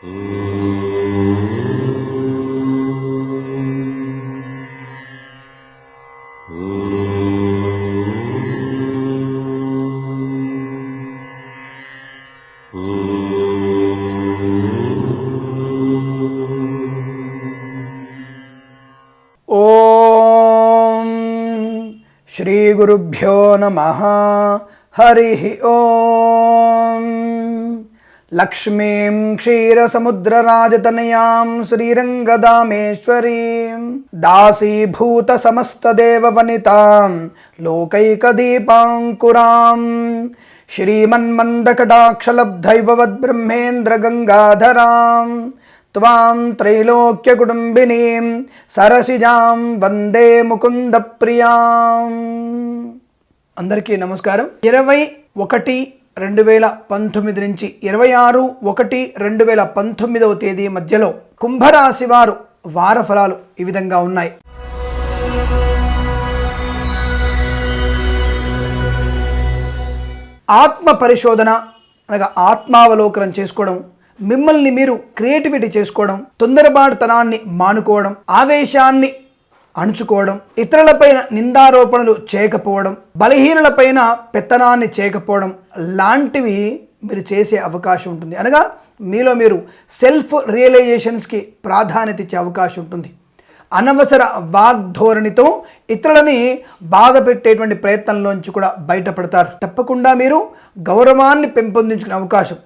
ఓం శ్రీ గురుభ్యో నమః. హరి ఓం. లక్ష్మీం క్షీరసముద్రరాజతనయాం శ్రీరంగదామేశ్వరీం దాసీభూత సమస్తదేవవనితాం లోకైకదీపాంకురాం శ్రీమన్మందకటాక్షలబ్ధైవవద్బ్రహ్మేంద్రగంగాధరాం త్వాం త్రైలోక్యకుటుంబినీం సరసిజాం వందే ముకుంద ప్రియాం. అందరికీ నమస్కారం. 21/2019 నుంచి 26/1/2019 తేదీ మధ్యలో కుంభరాశి వారు వార ఫలాలు ఈ విధంగా ఉన్నాయి. ఆత్మ పరిశోధన అనగా ఆత్మావలోకనం చేసుకోవడం, మిమ్మల్ని మీరు క్రియేటివిటీ చేసుకోవడం, తొందరపాటుతనాన్ని మానుకోవడం, ఆవేశాన్ని అణుచుకోవడం, ఇతరులపైన నిందారోపణలు చేయకపోవడం, బలహీనులపైన పెత్తనాన్ని చేయకపోవడం లాంటివి మీరు చేసే అవకాశం ఉంటుంది. అనగా మీలో మీరు సెల్ఫ్ రియలైజేషన్స్కి ప్రాధాన్యత ఇచ్చే అవకాశం ఉంటుంది. అనవసర వాగ్ధోరణితో ఇతరులని బాధ పెట్టేటువంటి ప్రయత్నంలోంచి కూడా బయటపడతారు. తప్పకుండా మీరు గౌరవాన్ని పెంపొందించుకునే అవకాశం,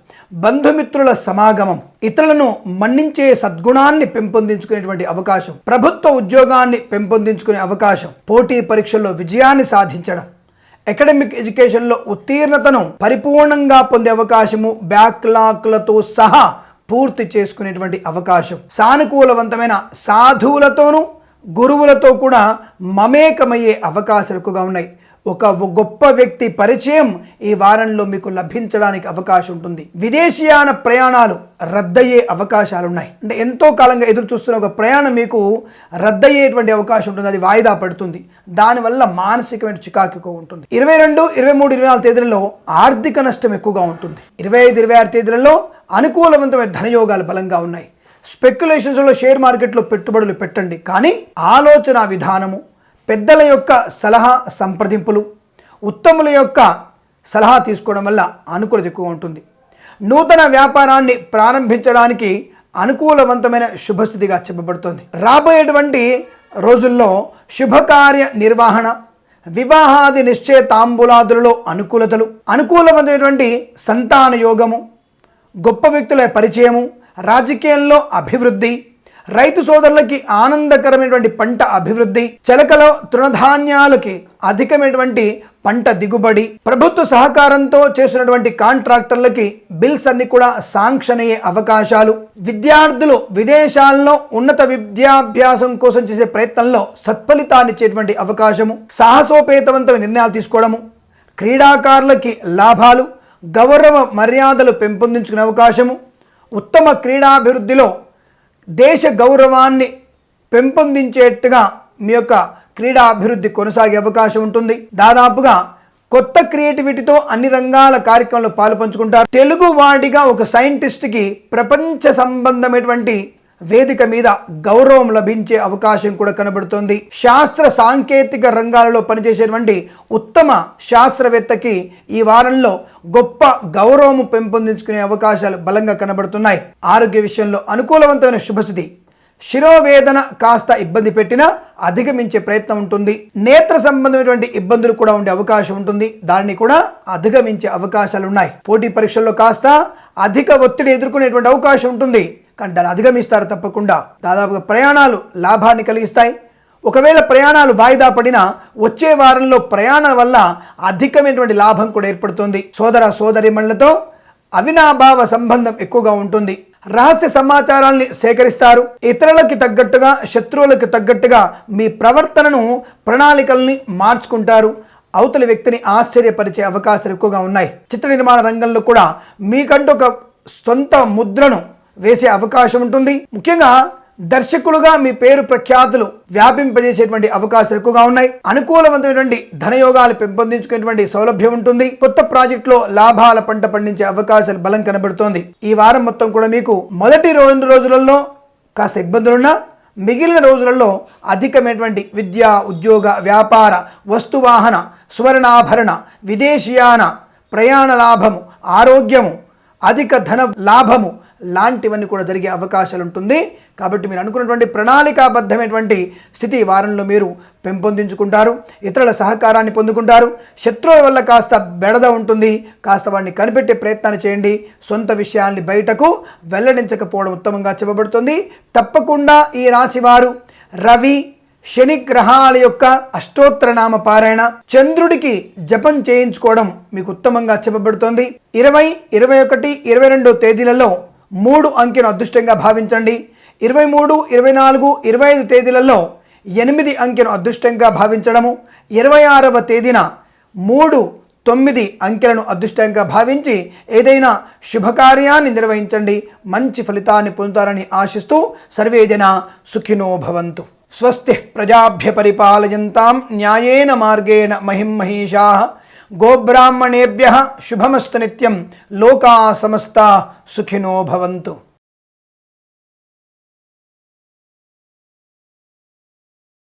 బంధుమిత్రుల సమాగమం, ఇతరులను మన్నించే సద్గుణాన్ని పెంపొందించుకునేటువంటి అవకాశం, ప్రభుత్వ ఉద్యోగాన్ని పెంపొందించుకునే అవకాశం, పోటీ పరీక్షల్లో విజయాన్ని సాధించడం, అకాడమిక్ ఎడ్యుకేషన్లో ఉత్తీర్ణతను పరిపూర్ణంగా పొందే అవకాశము, బ్యాక్లాగ్లతో సహా పూర్తి చేసుకునేటువంటి అవకాశం, సానుకూలవంతమైన సాధువులతోనూ గురువులతో కూడా మమేకమయ్యే అవకాశాలు ఎక్కువగా ఉన్నాయి. ఒక గొప్ప వ్యక్తి పరిచయం ఈ వారంలో మీకు లభించడానికి అవకాశం ఉంటుంది. విదేశీయాన ప్రయాణాలు రద్దయ్యే అవకాశాలు ఉన్నాయి. అంటే ఎంతో కాలంగా ఎదురు చూస్తున్న ఒక ప్రయాణం మీకు రద్దయ్యేటువంటి అవకాశం ఉంటుంది, అది వాయిదా పడుతుంది. దానివల్ల మానసికమైన చికాకు ఎక్కువ ఉంటుంది. 22, 23, 24 తేదీలలో ఆర్థిక నష్టం ఎక్కువగా ఉంటుంది. 25, 26 తేదీలలో అనుకూలవంతమైన ధనయోగాలు బలంగా ఉన్నాయి. స్పెక్యులేషన్స్లో షేర్ మార్కెట్లో పెట్టుబడులు పెట్టండి, కానీ ఆలోచన విధానము, పెద్దల యొక్క సలహా సంప్రదింపులు, ఉత్తముల యొక్క సలహా తీసుకోవడం వల్ల అనుకూలత ఎక్కువ ఉంటుంది. నూతన వ్యాపారాన్ని ప్రారంభించడానికి అనుకూలవంతమైన శుభస్థితిగా చెప్పబడుతుంది. రాబోయేటువంటి రోజుల్లో శుభకార్య నిర్వహణ, వివాహాది నిశ్చయ తాంబూలాదులలో అనుకూలతలు, అనుకూలమైనటువంటి సంతాన యోగము, గొప్ప వ్యక్తుల పరిచయము, రాజకీయంలో అభివృద్ధి, రైతు సోదరులకి ఆనందకరమైనటువంటి పంట అభివృద్ధి, చెలకలో తృణధాన్యాలకి అధికమైనటువంటి పంట దిగుబడి, ప్రభుత్వ సహకారంతో చేసినటువంటి కాంట్రాక్టర్లకి బిల్స్ అన్ని కూడా శాంక్షన్ అయ్యే అవకాశాలు, విద్యార్థులు విదేశాల్లో ఉన్నత విద్యాభ్యాసం కోసం చేసే ప్రయత్నంలో సత్ఫలితాన్ని ఇచ్చేటువంటి అవకాశము, సాహసోపేతవంతమైన నిర్ణయాలు తీసుకోవడము, క్రీడాకారులకి లాభాలు, గౌరవ మర్యాదలు పెంపొందించుకునే అవకాశము, ఉత్తమ క్రీడాభివృద్ధిలో దేశ గౌరవాన్ని పెంపొందించేట్టుగా మీ యొక్క క్రీడా అభివృద్ధి కొనసాగే అవకాశం ఉంటుంది. దాదాపుగా కొత్త క్రియేటివిటీతో అన్ని రంగాల కార్యక్రమంలో పాలుపంచుకుంటారు. తెలుగు వాడిగా ఒక సైంటిస్ట్కి ప్రపంచ సంబంధమైనటువంటి వేదిక మీద గౌరవం లభించే అవకాశం కూడా కనబడుతుంది. శాస్త్ర సాంకేతిక రంగాలలో పనిచేసేటువంటి ఉత్తమ శాస్త్రవేత్తకి ఈ వారంలో గొప్ప గౌరవం పెంపొందించుకునే అవకాశాలు బలంగా కనబడుతున్నాయి. ఆరోగ్య విషయంలో అనుకూలవంతమైన శుభస్థితి, శిరోవేదన కాస్త ఇబ్బంది పెట్టినా అధిగమించే ప్రయత్నం ఉంటుంది. నేత్ర సంబంధమైనటువంటి ఇబ్బందులు కూడా ఉండే అవకాశం ఉంటుంది, దాన్ని కూడా అధిగమించే అవకాశాలు ఉన్నాయి. పోటీ పరీక్షల్లో కాస్త అధిక ఒత్తిడి ఎదుర్కొనేటువంటి అవకాశం ఉంటుంది, కానీ దాన్ని అధిగమిస్తారు తప్పకుండా. దాదాపుగా ప్రయాణాలు లాభాన్ని కలిగిస్తాయి. ఒకవేళ ప్రయాణాలు వాయిదా పడినా వచ్చే వారంలో ప్రయాణాల వల్ల అధికమైనటువంటి లాభం కూడా ఏర్పడుతుంది. సోదర సోదరీమణులతో అవినాభావ సంబంధం ఎక్కువగా ఉంటుంది. రహస్య సమాచారాన్ని సేకరిస్తారు. ఇతరులకి తగ్గట్టుగా, శత్రువులకు తగ్గట్టుగా మీ ప్రవర్తనను, ప్రణాళికల్ని మార్చుకుంటారు. అవతలి వ్యక్తిని ఆశ్చర్యపరిచే అవకాశాలు ఎక్కువగా ఉన్నాయి. చిత్ర నిర్మాణ రంగంలో కూడా మీకంటూ ఒక సొంత ముద్రను వేసే అవకాశం ఉంటుంది. ముఖ్యంగా దర్శకులుగా మీ పేరు ప్రఖ్యాతులు వ్యాపింపజేసేటువంటి అవకాశాలు ఎక్కువగా ఉన్నాయి. అనుకూలవంతమైనటువంటి ధనయోగాలు పెంపొందించుకునేటువంటి సౌలభ్యం ఉంటుంది. కొత్త ప్రాజెక్టులో లాభాల పంట పండించే అవకాశాలు బలం కనబడుతోంది. ఈ వారం మొత్తం కూడా మీకు మొదటి 2 రోజులలో కాస్త ఇబ్బందులున్నా మిగిలిన రోజులలో అధికమైనటువంటి విద్య, ఉద్యోగ, వ్యాపార, వస్తువాహన, సువర్ణాభరణ, విదేశీయాన, ప్రయాణ లాభము, ఆరోగ్యము, అధిక ధన లాభము లాంటివన్నీ కూడా జరిగే అవకాశాలు ఉంటుంది. కాబట్టి మీరు అనుకున్నటువంటి ప్రణాళికాబద్ధమైనటువంటి స్థితి వారంలో మీరు పెంపొందించుకుంటారు. ఇతరుల సహకారాన్ని పొందుకుంటారు. శత్రువుల వల్ల కాస్త బెడద ఉంటుంది. కాస్త వాడిని కనిపెట్టే ప్రయత్నాన్ని చేయండి. సొంత విషయాల్ని బయటకు వెల్లడించకపోవడం ఉత్తమంగా చెప్పబడుతుంది. తప్పకుండా ఈ రాశివారు రవి, శని గ్రహాల యొక్క అష్టోత్తరనామ పారాయణ, చంద్రుడికి జపం చేయించుకోవడం మీకు ఉత్తమంగా చెప్పబడుతోంది. 20, 21, 22 తేదీలలో 3 అంకెను అదృష్టంగా భావించండి. 23, 24, 25 తేదీలలో 8 అంకెను అదృష్టంగా భావించడము, 26వ తేదీన 3, 9 అంకెలను అదృష్టంగా భావించి ఏదైనా శుభకార్యాన్ని నిర్వహించండి. మంచి ఫలితాన్ని పొందుతారని ఆశిస్తూ సర్వేజన సుఖినో భవంతు. స్వస్తి ప్రజాభ్య పరిపాలయంతాం న్యాయేన మార్గేణ మహిం మహీషాః. గోబ్రాహ్మణేభ్యః శుభమస్తు నిత్యం. లోకా సమస్తా సుఖినో భవంతు.